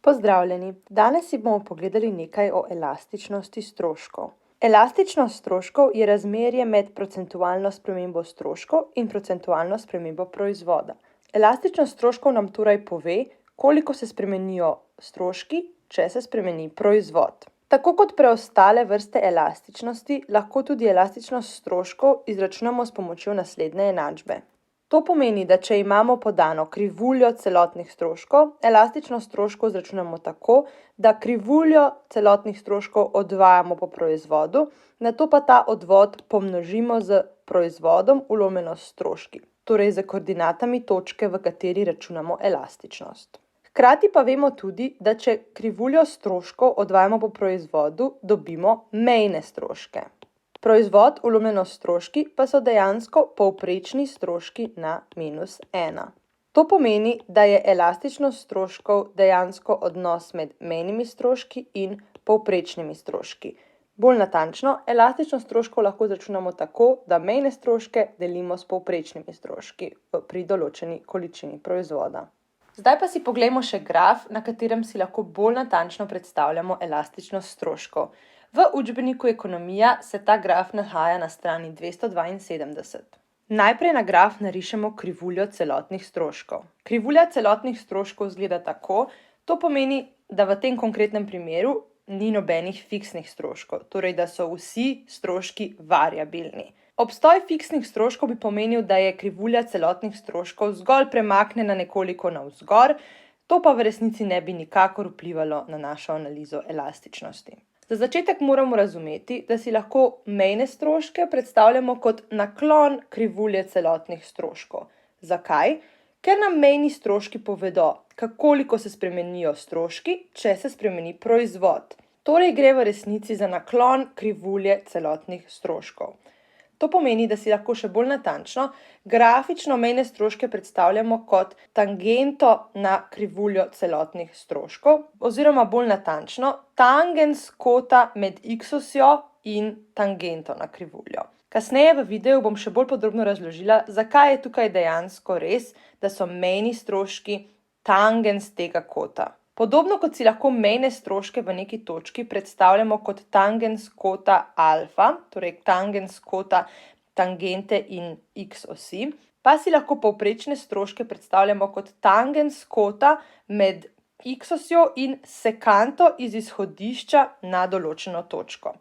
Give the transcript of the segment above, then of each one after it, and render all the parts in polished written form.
Pozdravljeni! Danes si bomo pogledali nekaj o elastičnosti stroškov. Elastičnost stroškov je razmerje med procentualno spremembo stroškov in procentualno spremembo proizvoda. Elastičnost stroškov nam torej pove, koliko se spremenijo stroški, če se spremeni proizvod. Tako kot preostale vrste elastičnosti, lahko tudi elastičnost stroškov izračunamo s pomočjo naslednje enačbe. To pomeni, da če imamo podano krivuljo celotnih stroškov, elastičnost stroškov izračunamo tako, da krivuljo celotnih stroškov odvajamo po proizvodu, nato pa ta odvod pomnožimo z proizvodom vlomljeno s stroški, torej z koordinatami točke, v kateri računamo elastičnost. Hkrati pa vemo tudi, da če krivuljo stroškov odvajamo po proizvodu, dobimo mejne stroške. Proizvod vlomljeno s stroški pa so dejansko povprečni stroški na -1. To pomeni, da je elastičnost stroškov dejansko odnos med mejnimi stroški in povprečnimi stroški. Bolj natančno, elastičnost stroškov lahko izračunamo tako, da mejne stroške delimo s povprečnimi stroški pri določeni količini proizvoda. Zdaj pa si poglejmo še graf, na katerem si lahko bolj natančno predstavljamo elastičnost stroškov. V učbeniku Ekonomija se ta graf nahaja na strani 272. Najprej na graf narišemo krivuljo celotnih stroškov. Krivulja celotnih stroškov izgleda tako, to pomeni, da v tem konkretnem primeru ni nobenih fiksnih stroškov, torej da so vsi stroški variabilni. Obstoj fiksnih stroškov bi pomenil, da je krivulja celotnih stroškov zgolj premaknjena nekoliko navzgor, to pa v resnici ne bi nikakor vplivalo na našo analizo elastičnosti. Za začetek moramo razumeti, da si lahko mejne stroške predstavljamo kot naklon krivulje celotnih stroškov. Zakaj? Ker nam mejni stroški povedo, koliko se spremenijo stroški, če se spremeni proizvod. Torej gre v resnici za naklon krivulje celotnih stroškov. To pomeni, da si lahko še bolj natančno grafično mejne stroške predstavljamo kot tangento na krivuljo celotnih stroškov, oziroma bolj natančno tangens kota med x-osjo in tangento na krivuljo. Kasneje v videu bom še bolj podrobno razložila, zakaj je tukaj dejansko res, da so mejni stroški tangens tega kota. Podobno kot si lahko mejne stroške v neki točki predstavljamo kot tangens kota alfa, torej tangens kota tangente in x-osi, pa si lahko povprečne stroške predstavljamo kot tangens kota med x-osjo in sekanto iz izhodišča na določeno točko.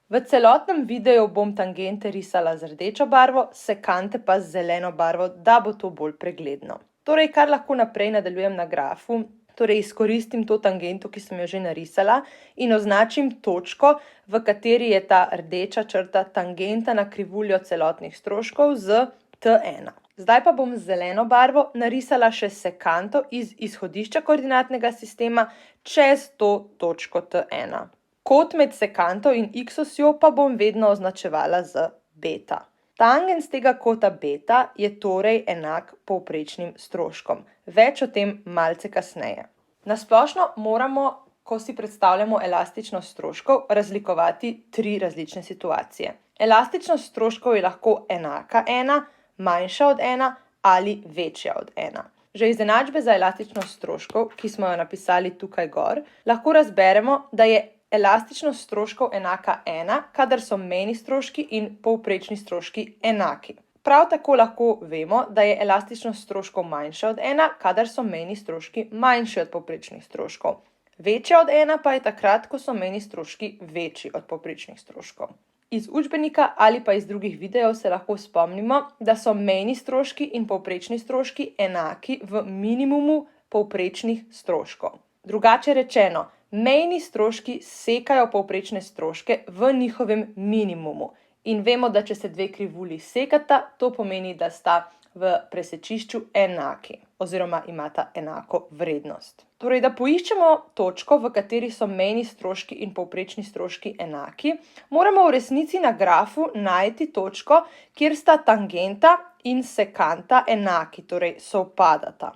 V celotnem videu bom tangente risala z rdečo barvo, sekante pa z zeleno barvo, da bo to bolj pregledno. Torej, kar lahko naprej nadaljujem na grafu, torej izkoristim to tangento, ki sem jo že narisala, in označim točko, v kateri je ta rdeča črta tangenta na krivuljo celotnih stroškov z T1. Zdaj pa bom z zeleno barvo narisala še sekanto iz izhodišča koordinatnega sistema čez to točko T1. Kot med sekanto in x-osjo pa bom vedno označevala z beta. Tangens tega kota beta je torej enak povprečnim stroškom. Več o tem malce kasneje. Na splošno moramo, ko si predstavljamo elastičnost stroškov, razlikovati 3 različne situacije. Elastičnost stroškov je lahko enaka 1, manjša od 1 ali večja od 1. Že iz enačbe za elastičnost stroškov, ki smo jo napisali tukaj gor, lahko razberemo, da je elastičnost stroškov enaka 1, kadar so mejni stroški in povprečni stroški enaki. Prav tako lahko vemo, da je elastičnost stroškov manjša od 1, kadar so mejni stroški manjši od povprečnih stroškov. Večja od 1 pa je takrat, ko so mejni stroški večji od povprečnih stroškov. Iz učbenika ali pa iz drugih videov se lahko spomnimo, da so mejni stroški in povprečni stroški enaki v minimumu povprečnih stroškov. Drugače rečeno, mejni stroški sekajo povprečne stroške v njihovem minimumu. In vemo, da če se dve krivulji sekata, to pomeni, da sta v presečišču enaki oziroma imata enako vrednost. Torej, da poiščemo točko, v kateri so mejni stroški in povprečni stroški enaki, moramo v resnici na grafu najti točko, kjer sta tangenta in sekanta enaki, torej sovpadata.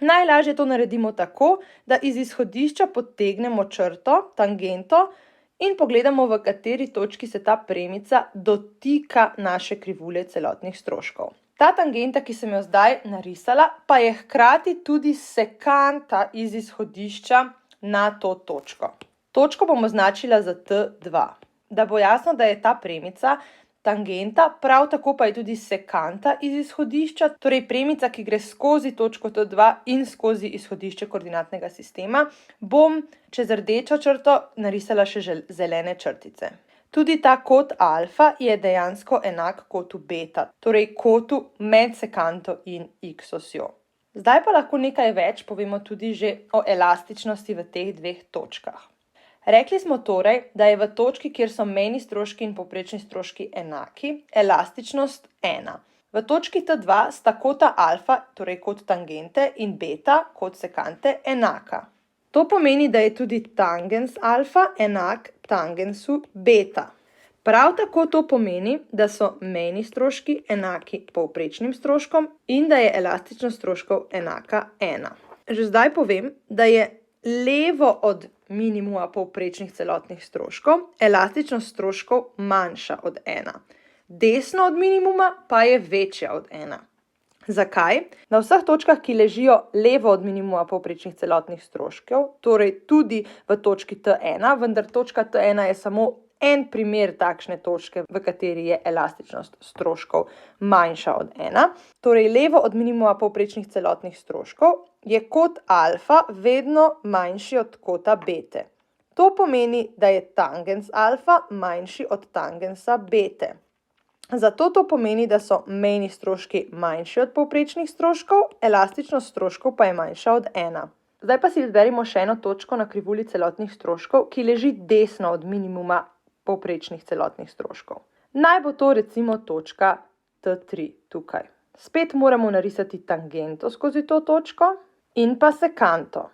Najlažje to naredimo tako, da iz izhodišča potegnemo črto, tangento, in pogledamo, v kateri točki se ta premica dotika naše krivulje celotnih stroškov. Ta tangenta, ki sem jo zdaj narisala, pa je hkrati tudi sekanta iz izhodišča na to točko. Točko bom označila za T2, da bo jasno, da je ta premica tangenta, prav tako pa je tudi sekanta iz izhodišča, torej premica, ki gre skozi točko T2 in skozi izhodišče koordinatnega sistema, bom čez rdečo črto narisala še zelene črtice. Tudi ta kot alfa je dejansko enak kotu beta, torej kotu med sekanto in x osjo. Zdaj pa lahko nekaj več povemo tudi že o elastičnosti v teh dveh točkah. Rekli smo torej, da je v točki, kjer so mejni stroški in povprečni stroški enaki, elastičnost 1. V točki T2 sta kota alfa, torej kot tangente, in beta, kot sekante, enaka. To pomeni, da je tudi tangens alfa enak tangensu beta. Prav tako to pomeni, da so mejni stroški enaki povprečnim stroškom in da je elastičnost stroškov enaka 1. Že zdaj povem, da je levo od minimuma povprečnih celotnih stroškov elastičnost stroškov manjša od 1. Desno od minimuma pa je večja od 1. Zakaj? Na vseh točkah, ki ležijo levo od minimuma povprečnih celotnih stroškov, torej tudi v točki T1, vendar točka T1 je samo en primer takšne točke, v kateri je elastičnost stroškov manjša od 1, torej levo od minimuma povprečnih celotnih stroškov, je kot alfa vedno manjši od kota bete. To pomeni, da je tangens alfa manjši od tangensa bete. Zato to pomeni, da so mejni stroški manjši od povprečnih stroškov, elastičnost stroškov pa je manjša od 1. Zdaj pa si izberimo še eno točko na krivulji celotnih stroškov, ki leži desno od minimuma povprečnih celotnih stroškov. Naj bo to recimo točka T3 tukaj. Spet moramo narisati tangento skozi to točko in pa sekanto.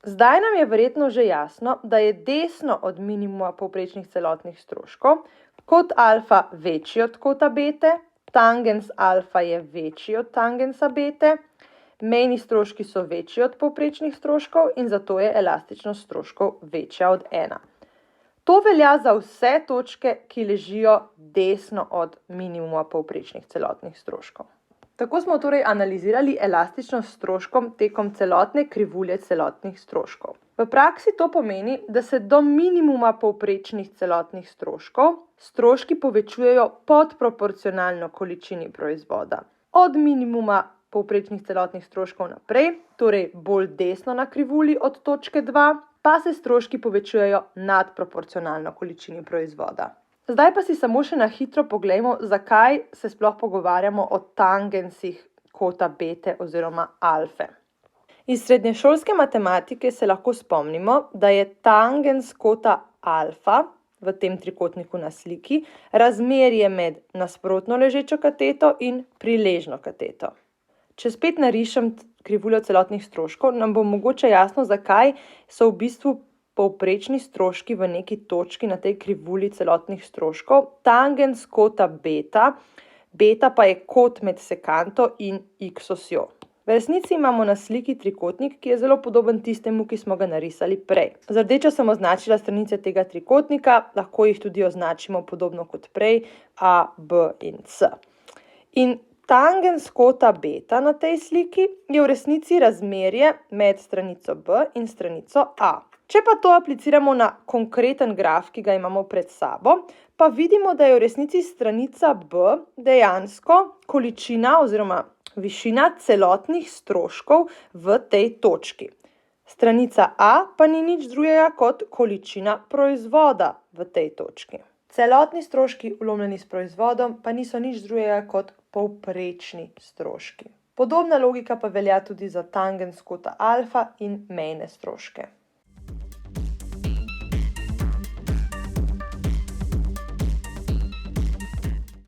Zdaj nam je verjetno že jasno, da je desno od minimuma povprečnih celotnih stroškov kot alfa večji od kota bete, tangens alfa je večji od tangensa bete, mejni stroški so večji od povprečnih stroškov in zato je elastičnost stroškov večja od 1. To velja za vse točke, ki ležijo desno od minimuma povprečnih celotnih stroškov. Tako smo torej analizirali elastičnost stroškom tekom celotne krivulje celotnih stroškov. V praksi to pomeni, da se do minimuma povprečnih celotnih stroškov stroški povečujejo podproporcionalno količini proizvoda. Od minimuma povprečnih celotnih stroškov naprej, torej bolj desno na krivulji od točke 2, pa se stroški povečujejo nadproporcionalno količini proizvoda. Zdaj pa si samo še na hitro poglejmo, zakaj se sploh pogovarjamo o tangensih kota bete oziroma alfe. Iz srednješolske matematike se lahko spomnimo, da je tangens kota alfa v tem trikotniku na sliki razmerje med nasprotno ležečo kateto in priležno kateto. Če spet narišem krivuljo celotnih stroškov, nam bo mogoče jasno, zakaj so v bistvu povprečni stroški v neki točki na tej krivulji celotnih stroškov tangens kota beta, beta pa je kot med sekanto in x osjo. V resnici imamo na sliki trikotnik, ki je zelo podoben tistemu, ki smo ga narisali prej. Z rdečo sem označila stranice tega trikotnika, lahko jih tudi označimo podobno kot prej, A, B in C. In tangens kota beta na tej sliki je v resnici razmerje med stranico B in stranico A. Če pa to apliciramo na konkreten graf, ki ga imamo pred sabo, pa vidimo, da je v resnici stranica B dejansko količina oziroma višina celotnih stroškov v tej točki. Stranica A pa ni nič drugega kot količina proizvoda v tej točki. Celotni stroški vlomljeni s proizvodom pa niso nič drugega kot povprečni stroški. Podobna logika pa velja tudi za tangens kota alfa in mejne stroške.